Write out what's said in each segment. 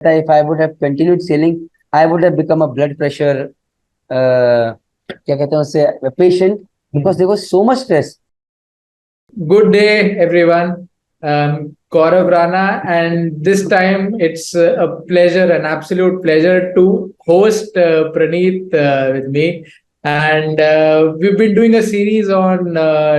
if I would have continued sailing, I would have become a blood pressure, क्या कहते हैं उससे, patient, because there was so much stress. Good day, everyone. Gaurav Rana, and this time it's a pleasure, an absolute pleasure to host Praneeth with me. And we've been doing a series on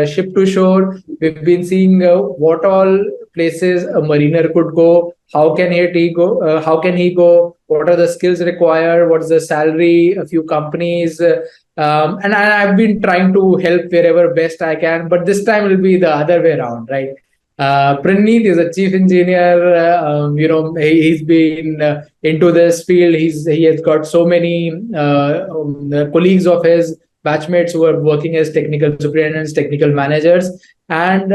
ship to shore. We've been seeing what all places a mariner could go. How can he go? How can he go? What are the skills required? What's the salary? A few companies. And I've been trying to help wherever best I can, but this time it'll be the other way around, right? Praneeth is a chief engineer. He's been into this field. He has got so many colleagues of his batchmates who are working as technical superintendents, technical managers. And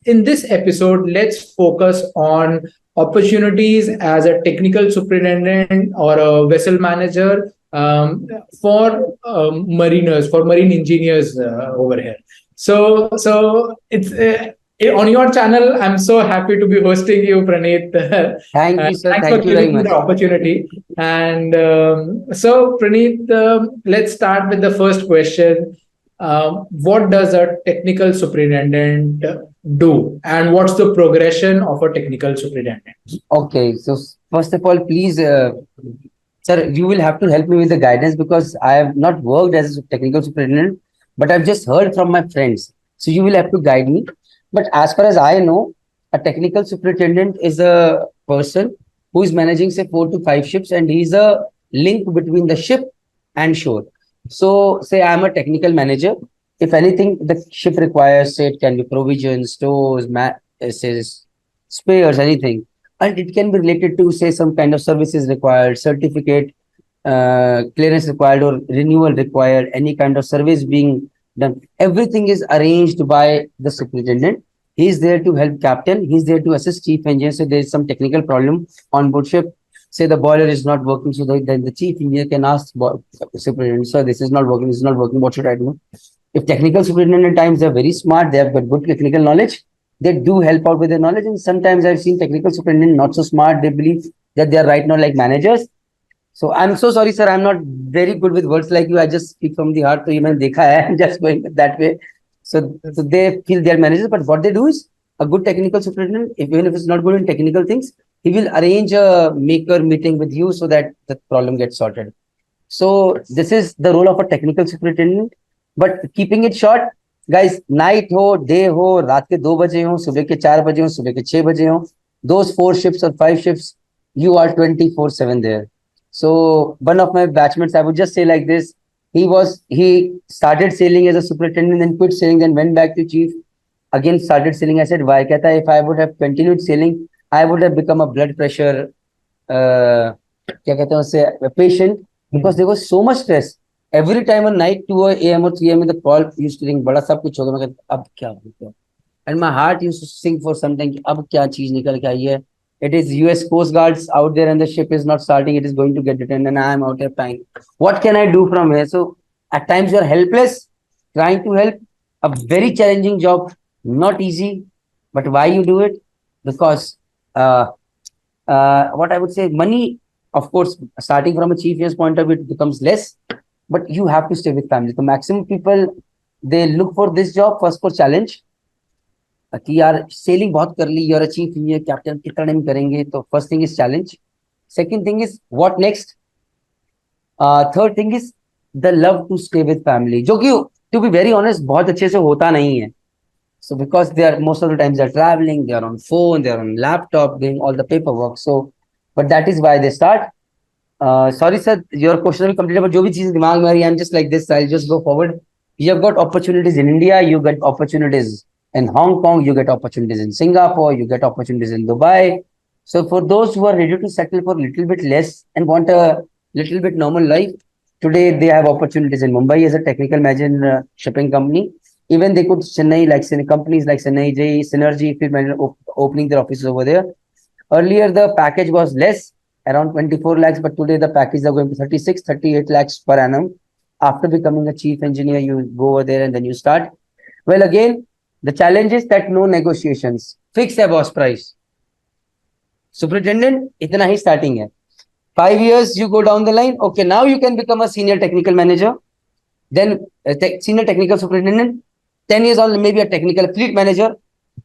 in this episode, let's focus on opportunities as a technical superintendent or a vessel manager for mariners, for marine engineers over here. So it's on your channel. I'm so happy to be hosting you, Praneeth. Thank you, sir. Thanks Thank for you very giving me much. the opportunity. And so, Praneeth, let's start with the first question. What does a technical superintendent do, and what's the progression of a technical superintendent? Okay, so first of all, please, sir, you will have to help me with the guidance because I have not worked as a technical superintendent, but I've just heard from my friends. So you will have to guide me. But as far as I know, a technical superintendent is a person who is managing, say, 4 to 5 ships, and he's a link between the ship and shore. So, say I'm a technical manager. If anything the ship requires, say it can be provisions, stores, says spares, anything, and it can be related to, say, some kind of services required, certificate clearance required, or renewal required, any kind of service being done. Everything is arranged by the superintendent. He is there to help captain. He is there to assist chief engineer. So there is some technical problem on board ship. Say the boiler is not working, so then the chief engineer can ask superintendent, sir, this is not working, this is not working, what should I do? If technical superintendent at times they're very smart, they have got good technical knowledge, they do help out with their knowledge. And sometimes I've seen technical superintendent not so smart, they believe that they are right now like managers. So I'm so sorry, sir, I'm not very good with words like you. I just speak from the heart. So you may dekha hai, I'm just going that way. So they feel they are managers, but what they do is a good technical superintendent, even if it's not good in technical things, he will arrange a maker meeting with you so that the problem gets sorted. So this is the role of a technical superintendent. But keeping it short, guys, night ho, day ho, रात के 2 बजे हो, सुबह के 4 बजे हो, सुबह के 6 बजे हो, those 4 ships or 5 ships, you are 24/7 there. So one of my batchmates, I would just say like this, he started sailing as a superintendent, then quit sailing, then went back to chief, again started sailing. I said, why? Kehta, if I would have continued sailing, I would have become a blood pressure क्या कहते हैं उससे, patient, because there was so much stress. Every time at night, 2 a.m. or 3 a.m. the call used to ring, बड़ा सब कुछ होगा, मैं कहता अब क्या होगा, and my heart used to sing for something, अब क्या चीज निकल के आई है. It is US Coast Guards out there and the ship is not starting, it is going to get returned, and I am out here paying. What can I do from here? So at times you are helpless, trying to help, a very challenging job, not easy. But why you do it? Because what I would say, money, of course, starting from a chief engineer's point of view, it becomes less, but you have to stay with family. The maximum people, they look for this job first for challenge. कि यार sailing बहुत कर ली, you're a chief engineer, captain कितना time करेंगे, तो first thing is challenge, second thing is what next, third thing is the love to stay with family, जो कि टू बी वेरी ऑनेस्ट बहुत अच्छे से होता नहीं है. So because they are most of the times they're traveling, they are on phone, they are on laptop, doing all the paperwork. So, but that is why they start. Sorry sir, your question will complete, but जो भी चीज दिमाग में आ रही है, I'm just like this, I'll just go forward. You have got opportunities in India, you get opportunities in Hong Kong, you get opportunities in Singapore, you get opportunities in Dubai. So for those who are ready to settle for a little bit less and want a little bit normal life, today they have opportunities in Mumbai as a technical manager in a shipping company. Even they could Chennai, like companies like Chennai, Synergy, opening their offices over there. Earlier, the package was less, around 24 lakhs, but today the packages are going to 36, 38 lakhs per annum. After becoming a chief engineer, you go over there and then you start. Well, again, the challenge is that no negotiations. Fix है boss price. Superintendent, इतना ही starting है. 5 years you go down the line. Okay, now you can become a senior technical manager, then senior technical superintendent. 10 years on, maybe a technical fleet manager,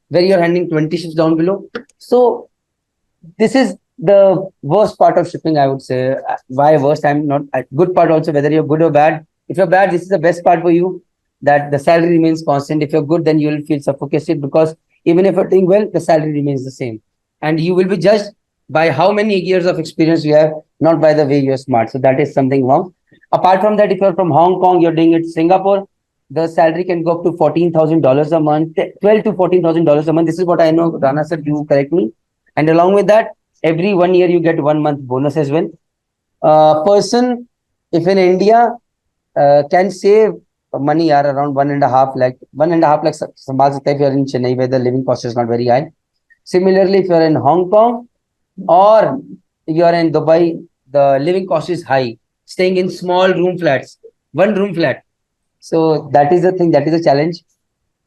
where you're handling 20 ships down below. So this is the worst part of shipping, I would say. Why worst? I'm not good part also. Whether you're good or bad, if you're bad, this is the best part for you. That the salary remains constant. If you're good, then you will feel suffocated because even if you're doing well, the salary remains the same, and you will be judged by how many years of experience you have, not by the way you're smart. So that is something wrong. Apart from that, if you're from Hong Kong, you're doing it Singapore, the salary can go up to $14,000 a month, 12 to $14,000 a month. This is what I know. Rana sir, you correct me. And along with that, every 1 year you get 1 month bonus as well. Person, if in India, can save money are around 1.5 lakh. 1.5 lakh संभाल सकता है if you're in Chennai where the living cost is not very high. Similarly, if you're in Hong Kong or you're in Dubai, the living cost is high. Staying in small room flats, one room flat. So that is the thing. That is a challenge.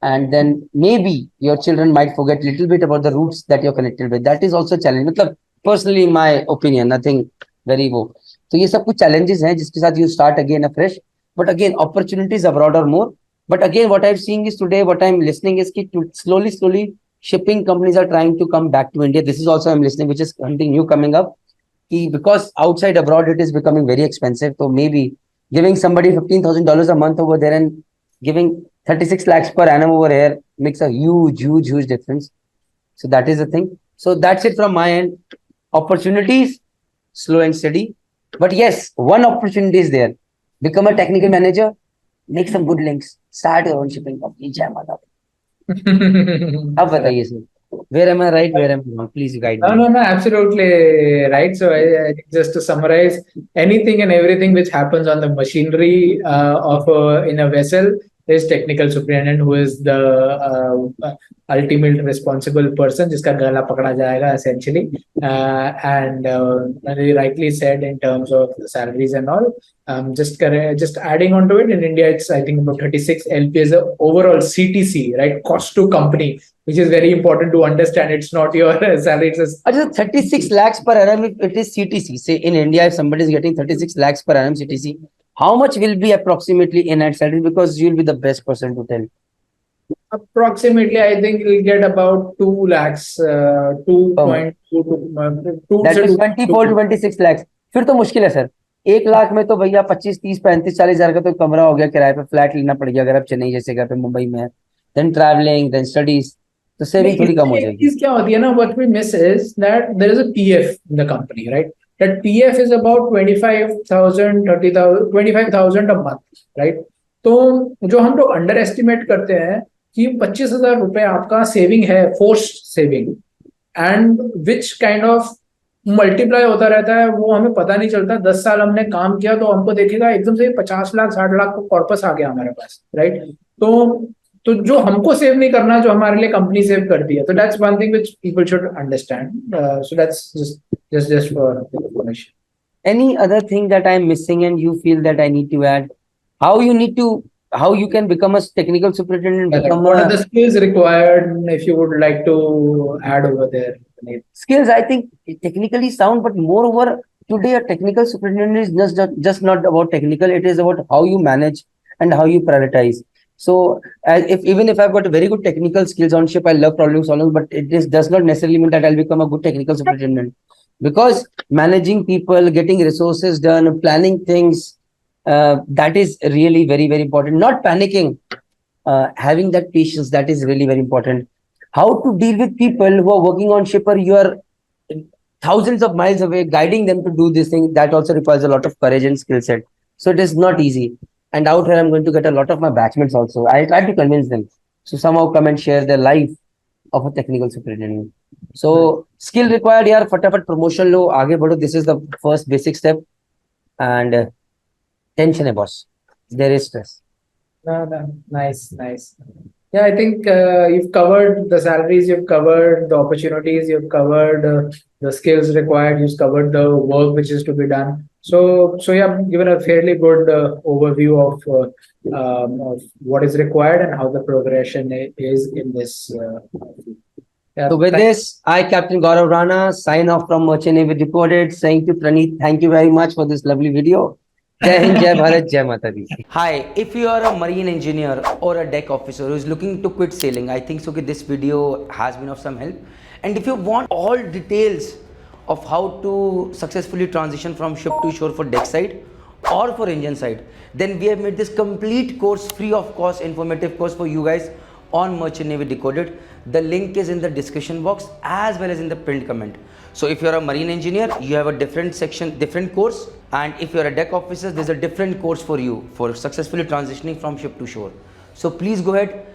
And then maybe your children might forget a little bit about the roots that you're connected with. That is also a challenge. मतलब personally, in my opinion, nothing very वो. तो ये सब कुछ challenges हैं जिसके साथ you start again afresh. But again, opportunities abroad are more. But again, what I'm seeing is today, what I'm listening is कि slowly, shipping companies are trying to come back to India. This is also I'm listening, which is something new coming up. Because outside abroad it is becoming very expensive. So maybe giving somebody $15,000 a month over there and giving 36 lakhs per annum over here makes a huge difference. So that is the thing. So that's it from my end. Opportunities, slow and steady. But yes, one opportunity is there. Become a technical manager, make some good links, start your own shipping company. Jai Mata. अब बताइए sir, where am I right, where am I wrong? Please guide me. No, absolutely right. So I think just to summarize, anything and everything which happens on the machinery of in a vessel is technical superintendent, who is the ultimate responsible person, जिसका गला पकड़ा जाएगा essentially. And you rightly said in terms of salaries and all. Just adding on to it, in India, it's I think about 36 LP is the overall CTC, right? Cost to company, which is very important to understand. It's not your salary. It's 36 lakhs per annum, if it is CTC. Say in India, if somebody is getting 36 lakhs per annum CTC, how much will be approximately in that salary? Because you'll be the best person to tell. approximately, I think you'll get about 2 lakhs, 2.2 to That is 24 to 26 lakhs. फिर तो मुश्किल है sir. 1 lakh में तो भैया 25, 30, 35, 40 हजार का तो कमरा हो गया, किराए पे फ्लैट लेना पड़ गया अगर आप चेन्नई जैसे घर पे मुंबई में है. Then traveling, then studies. तो सेविंग थोड़ी कम हो जाएगी. चीज क्या होती है ना, what we miss is that there is a PF in the company, right? That PF is about 25,000, 30,000, 25,000 a month, right? तो जो हम लोग अंडर एस्टिमेट करते हैं कि 25,000 रुपए आपका सेविंग है, force saving, and which kind of multiply होता रहता है, वो हमें पता नहीं चलता. 10 साल हमने काम किया तो हमको देखेगा एकदम से 50 लाख 60 लाख का कॉर्पस आ गया हमारे पास, राइट? तो जो हमको सेव नहीं करना, जो हमारे लिए कंपनी सेव करती है, तो that's one thing which people should understand. So that's just for information. Any other thing that I'm missing and you feel that I need to add? How you can become a technical superintendent? What are the skills required, if you would like to add over there? Skills, I think, technically sound, but moreover, today a technical superintendent is just not about technical. It is about how you manage and how you prioritize. So, even if I've got very good technical skills on ship, I love problem solving, but does not necessarily mean that I'll become a good technical superintendent. Because managing people, getting resources done, planning things, that is really very, very important. Not panicking, having that patience, that is really very important. How to deal with people who are working on ship, or you are thousands of miles away, guiding them to do this thing, that also requires a lot of courage and skill set. So it is not easy. And out here, I'm going to get a lot of my batchmates also. I try to convince them to somehow come and share their life of a technical superintendent. So skill required here, फटाफट promotion लो, आगे बढ़ो. This is the first basic step. And tension है boss. There is stress. No. Nice. Yeah, I think you've covered the salaries, you've covered the opportunities, you've covered the skills required, you've covered the work which is to be done. So yeah, given a fairly good overview of what is required and how the progression is in this. Yeah, So with this, I, Captain Gaurav Rana, sign off from Merchant Navy Decoded. Saying to Praneeth, thank you very much for this lovely video. Jai Hind, Jai Bharat, Jai Mata Di. Hi, if you are a marine engineer or a deck officer who is looking to quit sailing, I think so this video has been of some help. And if you want all details of how to successfully transition from ship to shore for deck side or for engine side, then we have made this complete course free of cost, informative course for you guys on Merchant Navy Decoded. The link is in the description box as well as in the pinned comment. So if you're a marine engineer, you have a different section, different course, and if you're a deck officer, there's a different course for you for successfully transitioning from ship to shore. So please go ahead,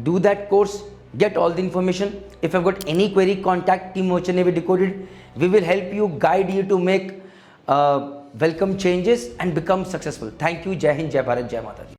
do that course, get all the information. If you've got any query, contact Team Merchant Navy Decoded. We will help you, guide you to make welcome changes and become successful. Thank you. Jai Hind, Jai Bharat, Jai Mata Di.